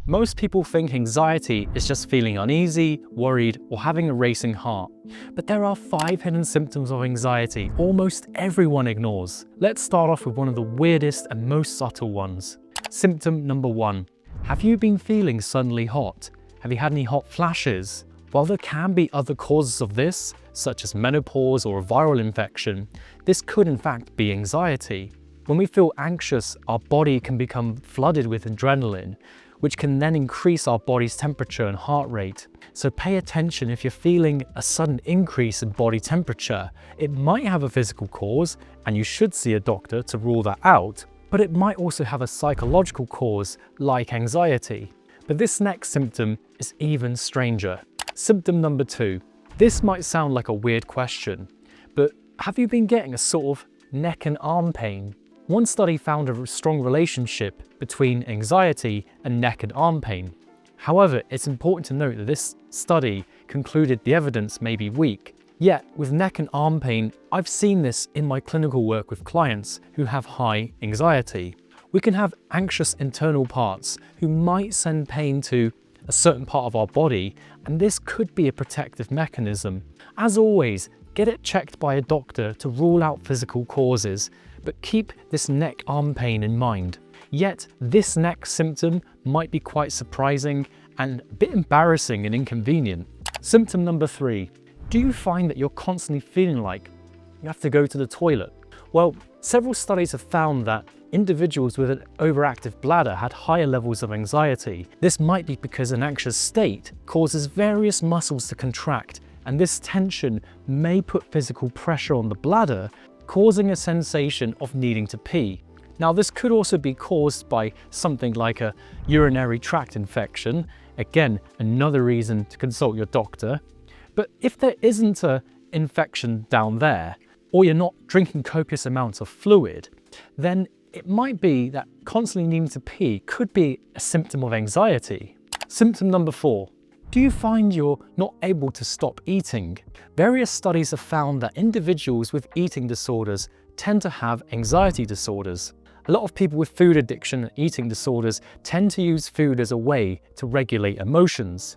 Most people think anxiety is just feeling uneasy, worried, or having a racing heart. But there are 5 hidden symptoms of anxiety almost everyone ignores. Let's start off with one of the weirdest and most subtle ones. Symptom number 1. Have you been feeling suddenly hot? Have you had any hot flashes? While there can be other causes of this, such as menopause or a viral infection, this could in fact be anxiety. When we feel anxious, our body can become flooded with adrenaline, which can then increase our body's temperature and heart rate. So pay attention if you're feeling a sudden increase in body temperature. It might have a physical cause, and you should see a doctor to rule that out, but it might also have a psychological cause like anxiety. But this next symptom is even stranger. Symptom number 2. This might sound like a weird question, but have you been getting a sort of neck and arm pain? One study found a strong relationship between anxiety and neck and arm pain. However, it's important to note that this study concluded the evidence may be weak. Yet, with neck and arm pain, I've seen this in my clinical work with clients who have high anxiety. We can have anxious internal parts who might send pain to a certain part of our body, and this could be a protective mechanism. As always, get it checked by a doctor to rule out physical causes, but keep this neck-arm pain in mind. Yet, this next symptom might be quite surprising and a bit embarrassing and inconvenient. Symptom number 3. Do you find that you're constantly feeling like you have to go to the toilet? Well, several studies have found that individuals with an overactive bladder had higher levels of anxiety. This might be because an anxious state causes various muscles to contract, and this tension may put physical pressure on the bladder, causing a sensation of needing to pee. Now, this could also be caused by something like a urinary tract infection. Again, another reason to consult your doctor. But if there isn't an infection down there, or you're not drinking copious amounts of fluid, then it might be that constantly needing to pee could be a symptom of anxiety. Symptom number 4. Do you find you're not able to stop eating? Various studies have found that individuals with eating disorders tend to have anxiety disorders. A lot of people with food addiction and eating disorders tend to use food as a way to regulate emotions.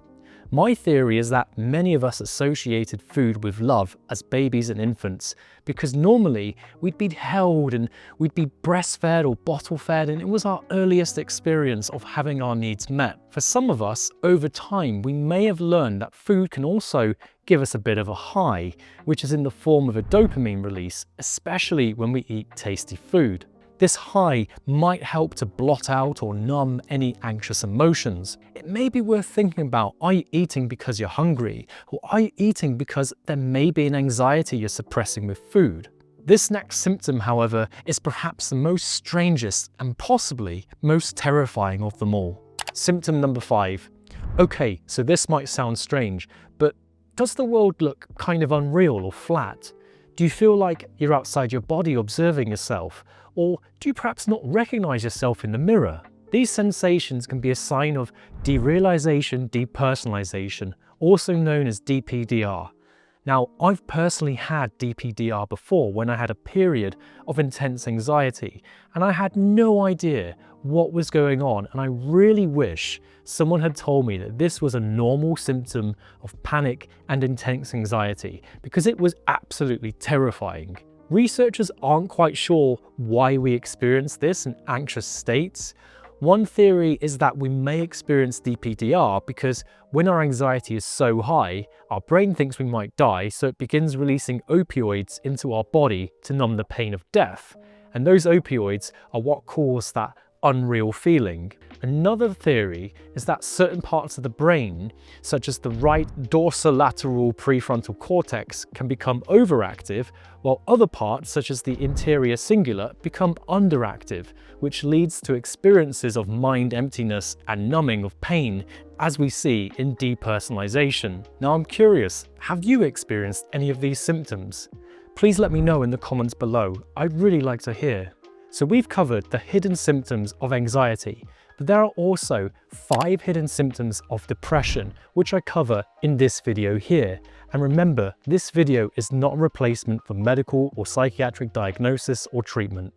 My theory is that many of us associated food with love as babies and infants, because normally we'd be held and we'd be breastfed or bottle fed, and it was our earliest experience of having our needs met. For some of us, over time, we may have learned that food can also give us a bit of a high, which is in the form of a dopamine release, especially when we eat tasty food. This high might help to blot out or numb any anxious emotions. It may be worth thinking about, are you eating because you're hungry? Or are you eating because there may be an anxiety you're suppressing with food? This next symptom, however, is perhaps the most strangest and possibly most terrifying of them all. Symptom number 5. Okay, so this might sound strange, but does the world look kind of unreal or flat? Do you feel like you're outside your body observing yourself? Or do you perhaps not recognize yourself in the mirror? These sensations can be a sign of derealization, depersonalization, also known as DPDR. Now, I've personally had DPDR before when I had a period of intense anxiety, and I had no idea what was going on, and I really wish someone had told me that this was a normal symptom of panic and intense anxiety, because it was absolutely terrifying. Researchers aren't quite sure why we experience this in anxious states. One theory is that we may experience DPDR because when our anxiety is so high, our brain thinks we might die, so it begins releasing opioids into our body to numb the pain of death. And those opioids are what cause that unreal feeling. Another theory is that certain parts of the brain, such as the right dorsolateral prefrontal cortex, can become overactive, while other parts, such as the interior cingulate, become underactive, which leads to experiences of mind emptiness and numbing of pain, as we see in depersonalization. Now, I'm curious, have you experienced any of these symptoms? Please let me know in the comments below. I'd really like to hear. So we've covered the hidden symptoms of anxiety, but there are also 5 hidden symptoms of depression, which I cover in this video here. And remember, this video is not a replacement for medical or psychiatric diagnosis or treatment.